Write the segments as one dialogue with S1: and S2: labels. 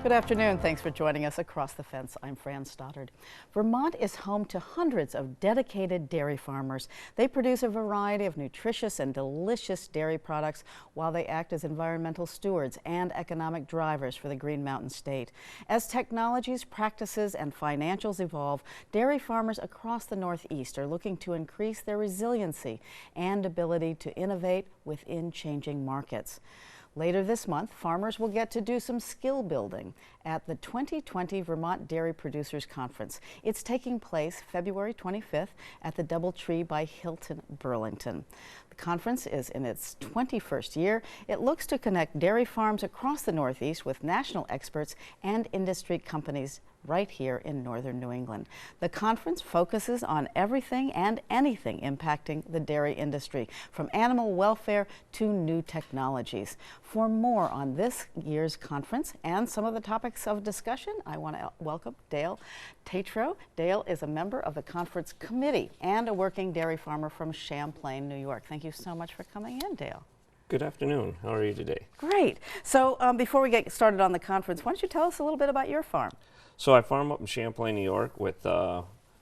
S1: Good afternoon. Thanks for joining us across the fence. I'm Fran Stoddard. Vermont is home to hundreds of dedicated dairy farmers. They produce a variety of nutritious and delicious dairy products while they act as environmental stewards and economic drivers for the Green Mountain State. As technologies, practices, and financials evolve, dairy farmers across the Northeast are looking to increase their resiliency and ability to innovate within changing markets. Later this month, farmers will get to do some skill building at the 2020 Vermont Dairy Producers Conference. It's taking place February 25th at the DoubleTree by Hilton Burlington. The conference is in its 21st year. It looks to connect dairy farms across the Northeast with national experts and industry companies right here in northern New England. The conference focuses on everything and anything impacting the dairy industry, from animal welfare to new technologies. For more on this year's conference and some of the topics of discussion, I want to welcome Dale Tatro. Dale is a member of the conference committee and a working dairy farmer from Champlain, New York. Thank you so much for coming in, Dale.
S2: Good afternoon. How are you today?
S1: Great. So before we get started on the conference, why don't you tell us a little bit about your farm?
S2: So I farm up in Champlain, New York with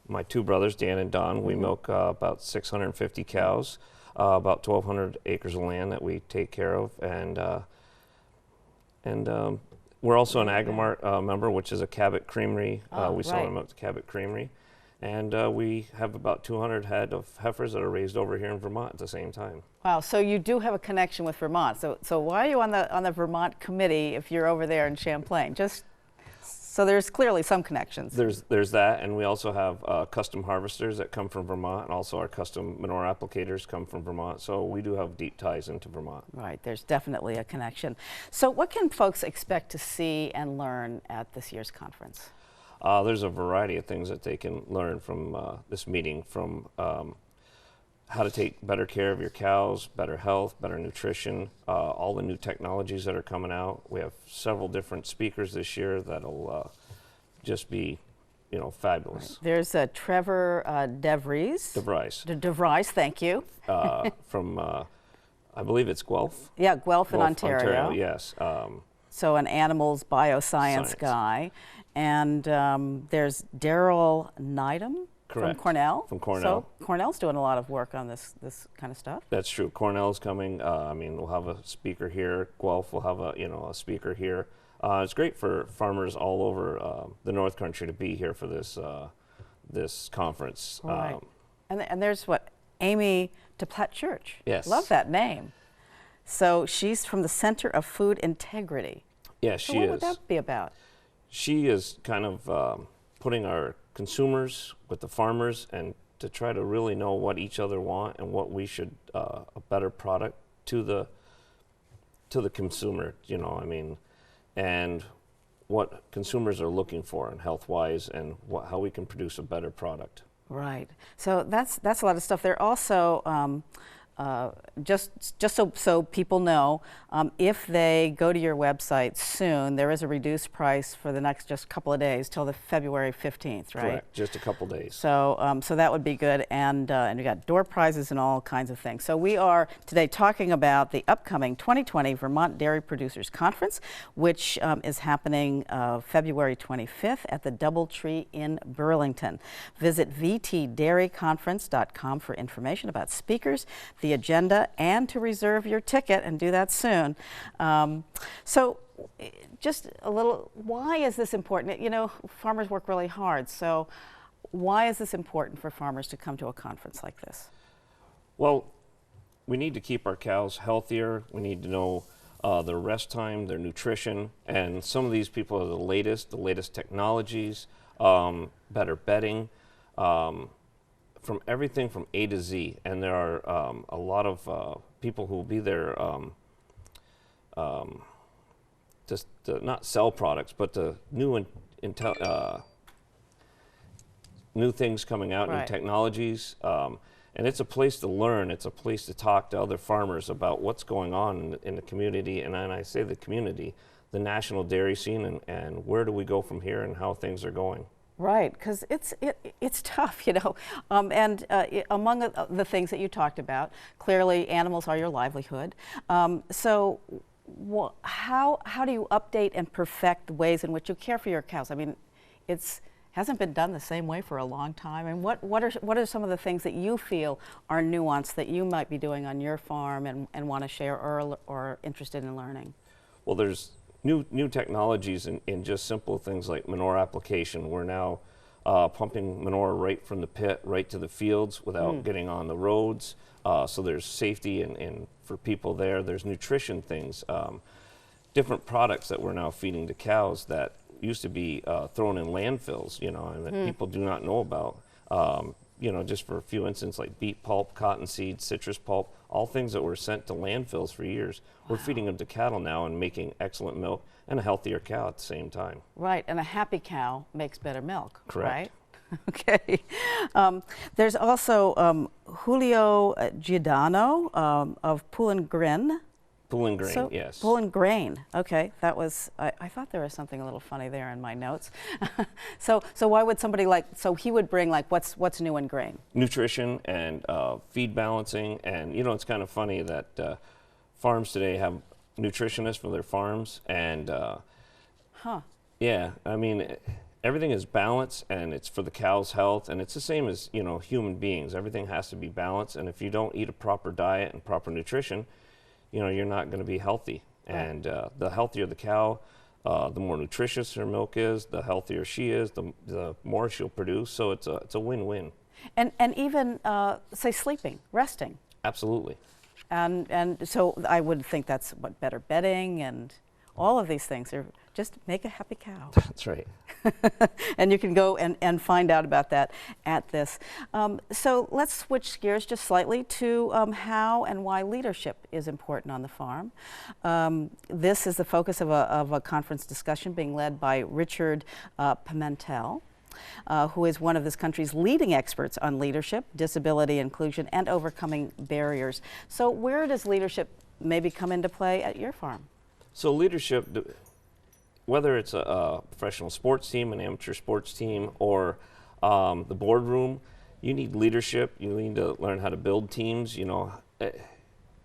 S2: my two brothers, Dan and Don. We milk about 650 cows, about 1,200 acres of land that we take care of. And we're also an Agrimart member, which is a Cabot Creamery. We sell them at the Cabot Creamery. And we have about 200 head of heifers that are raised over here in Vermont at the same time.
S1: Wow, so you do have a connection with Vermont. So why are you on the Vermont committee if you're over there in Champlain? So there's clearly some connections.
S2: There's that, and we also have custom harvesters that come from Vermont, and also our custom manure applicators come from Vermont. So we do have deep ties into Vermont.
S1: Right, there's definitely a connection. So what can folks expect to see and learn at this year's conference?
S2: There's a variety of things that they can learn from this meeting, from how to take better care of your cows, better health, better nutrition, all the new technologies that are coming out. We have several different speakers this year that'll just be, fabulous.
S1: Right. There's Trevor DeVries. DeVries, thank you.
S2: From, I believe it's Guelph.
S1: Yeah, Guelph in Ontario.
S2: Yes.
S1: So an animals bioscience guy. And there's Daryl Needham.
S2: Correct.
S1: From Cornell?
S2: From Cornell.
S1: So Cornell's doing a lot of work on this kind of stuff.
S2: That's true. Cornell's coming. We'll have a speaker here. Guelph will have a speaker here. It's great for farmers all over the North Country to be here for this conference.
S1: Right. And there's Amy DePlatt Church.
S2: Yes.
S1: Love that name. So she's from the Center of Food Integrity.
S2: Yeah, she is.
S1: What would that be about?
S2: She is kind of putting our consumers with the farmers and to try to really know what each other want and what we should a better product to the consumer, and what consumers are looking for and health-wise, and how we can produce a better product.
S1: Right. So that's a lot of stuff. They're also just so people know, if they go to your website soon, there is a reduced price for the next just couple of days till the February 15th, right?
S2: Correct, just a couple days.
S1: So so that would be good, and we got door prizes and all kinds of things. So we are today talking about the upcoming 2020 Vermont Dairy Producers Conference, which is happening February 25th at the DoubleTree in Burlington. Visit vtdairyconference.com for information about speakers, the agenda, and to reserve your ticket, and do that soon. So just a little, why is this important? Farmers work really hard, so why is this important for farmers to come to a conference like this?
S2: Well, we need to keep our cows healthier. We need to know their rest time, their nutrition, and some of these people are the latest technologies, better bedding, from everything from A to Z, and there are a lot of people who will be there just to not sell products, but the new things coming out,
S1: right.
S2: New technologies, and it's a place to learn. It's a place to talk to other farmers about what's going on in the community, and I say the community, the national dairy scene, and where do we go from here and how things are going.
S1: Right, because it's tough, and among the things that you talked about, clearly animals are your livelihood. So how do you update and perfect the ways in which you care for your cows? I mean, it's hasn't been done the same way for a long time. And what are some of the things that you feel are nuanced that you might be doing on your farm and want to share or interested in learning?
S2: Well, there's new technologies in just simple things like manure application. We're now pumping manure right from the pit right to the fields without getting on the roads. So there's safety and for people there. There's nutrition things, different products that we're now feeding to cows that used to be thrown in landfills, you know, and that people do not know about. You know, just for a few instances like beet pulp, cottonseed, citrus pulp, all things that were sent to landfills for years. Wow. We're feeding them to cattle now and making excellent milk and a healthier cow at the same time.
S1: Right, and a happy cow makes better milk.
S2: Correct.
S1: Right? Okay. There's also Julio Giordano of Pool and Grain.
S2: Pool and Grain, yes.
S1: Pool and Grain. Okay, that was. I thought there was something a little funny there in my notes. So why would somebody so he would bring what's new in grain?
S2: Nutrition and feed balancing, and you know it's kind of funny that farms today have nutritionists for their farms, and yeah, I mean everything is balanced and it's for the cow's health, and it's the same as human beings. Everything has to be balanced, and if you don't eat a proper diet and proper nutrition, you're not going to be healthy. Right. And the healthier the cow, the more nutritious her milk is, the healthier she is, the more she'll produce. So it's a win-win.
S1: And even say sleeping, resting.
S2: Absolutely.
S1: And so I would think that's better bedding and all of these things are just make a happy cow.
S2: That's right.
S1: And you can go and find out about that at this. So let's switch gears just slightly to how and why leadership is important on the farm. This is the focus of a conference discussion being led by Richard Pimentel, who is one of this country's leading experts on leadership, disability inclusion, and overcoming barriers. So where does leadership maybe come into play at your farm?
S2: So leadership, whether it's a professional sports team, an amateur sports team, or the boardroom, you need leadership. You need to learn how to build teams.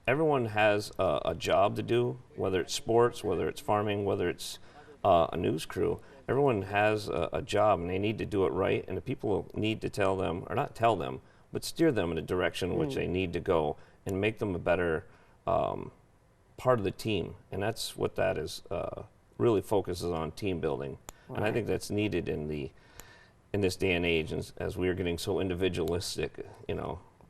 S2: Everyone has a job to do, whether it's sports, whether it's farming, whether it's a news crew. Everyone has a job, and they need to do it right. And the people need to tell them, or not tell them, but steer them in a direction in which they need to go and make them a better part of the team. And that's what that is. Really focuses on team building. Right. And I think that's needed in this day and age, as we are getting so individualistic,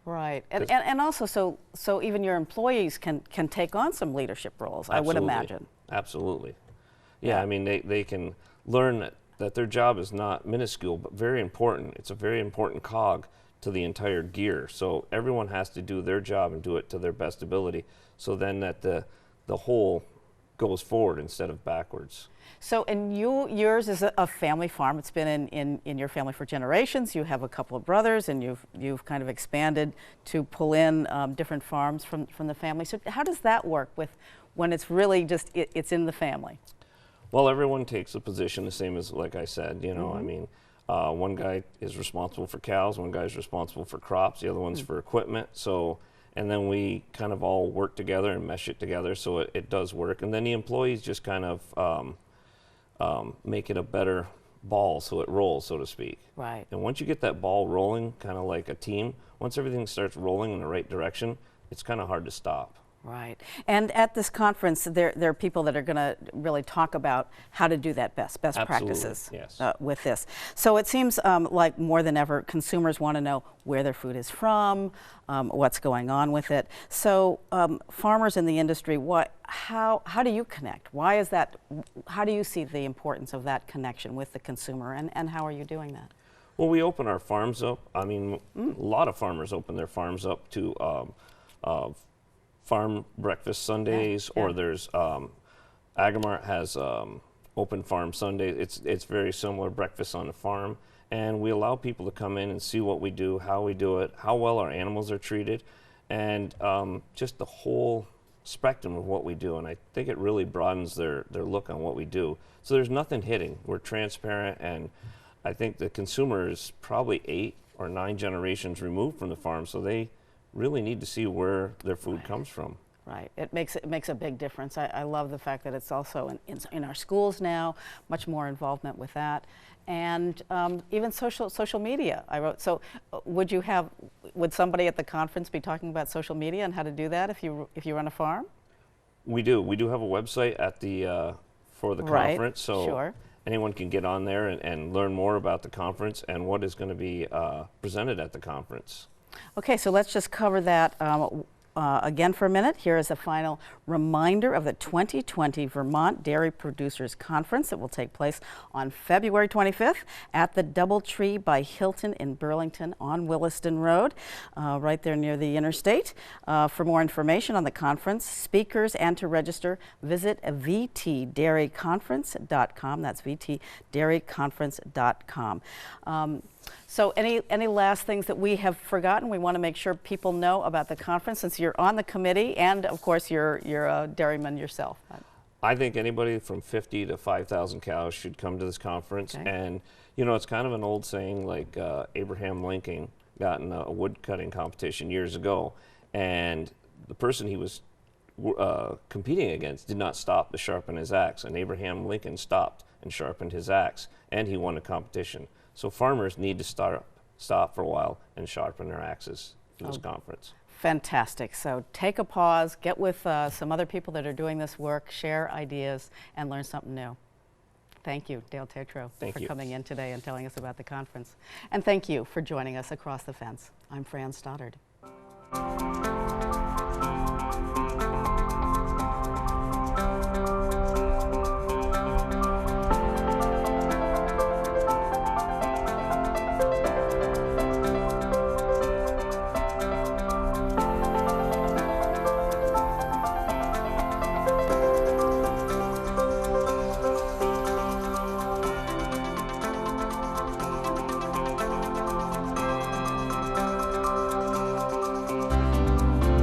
S1: Right, and also so even your employees can take on some leadership roles. Absolutely. I would imagine.
S2: Absolutely, yeah. I mean, they can learn that their job is not minuscule but very important. It's a very important cog to the entire gear. So everyone has to do their job and do it to their best ability. So then that the whole goes forward instead of backwards.
S1: So, and yours is a family farm. It's been in your family for generations. You have a couple of brothers, and you've kind of expanded to pull in different farms from the family. So, how does that work with when it's really just it's in the family?
S2: Well, everyone takes a position the same as, like I said. I mean, one guy is responsible for cows, one guy's responsible for crops, the other one's for equipment. So. And then we kind of all work together and mesh it together so it does work. And then the employees just kind of make it a better ball so it rolls, so to speak.
S1: Right.
S2: And once you get that ball rolling, kind of like a team, once everything starts rolling in the right direction, it's kind of hard to stop.
S1: Right. And at this conference, there are people that are going to really talk about how to do that best
S2: Absolutely.
S1: Practices
S2: Yes.
S1: With this. So it seems like more than ever, consumers want to know where their food is from, what's going on with it. So farmers in the industry, how do you connect? Why is that? How do you see the importance of that connection with the consumer, and how are you doing that?
S2: Well, we open our farms up. I mean, a lot of farmers open their farms up to farm breakfast Sundays, or there's Agamart has open farm Sundays. It's very similar, breakfast on the farm, and we allow people to come in and see what we do, how we do it, how well our animals are treated, and just the whole spectrum of what we do. And I think it really broadens their look on what we do. So there's nothing hidden. We're transparent, and I think the consumer is probably 8 or 9 generations removed from the farm, so they really need to see where their food comes from.
S1: Right. It makes a big difference. I love the fact that it's also in our schools now, much more involvement with that, and even social media. I wrote. So, would somebody at the conference be talking about social media and how to do that if you run a farm?
S2: We do. We do have a website at the for the
S1: Right.
S2: conference, so
S1: Sure.
S2: anyone can get on there and learn more about the conference and what is going to be presented at the conference.
S1: Okay, so let's just cover that again for a minute. Here is a final reminder of the 2020 Vermont Dairy Producers Conference that will take place on February 25th at the Doubletree by Hilton in Burlington on Williston Road, right there near the interstate. For more information on the conference, speakers, and to register, visit vtdairyconference.com. That's vtdairyconference.com. So any last things that we have forgotten? We want to make sure people know about the conference since you're on the committee and of course you're a dairyman yourself.
S2: I think anybody from 50 to 5,000 cows should come to this conference.
S1: Okay.
S2: And you know, it's kind of an old saying, like Abraham Lincoln got in a wood cutting competition years ago, and the person he was competing against did not stop to sharpen his axe, and Abraham Lincoln stopped and sharpened his axe, and he won a competition. So farmers need to stop for a while and sharpen their axes for this conference.
S1: Fantastic. So take a pause, get with some other people that are doing this work, share ideas, and learn something new. Thank you, Dale Tetreault, for coming in today and telling us about the conference. And thank you for joining us across the fence. I'm Fran Stoddard.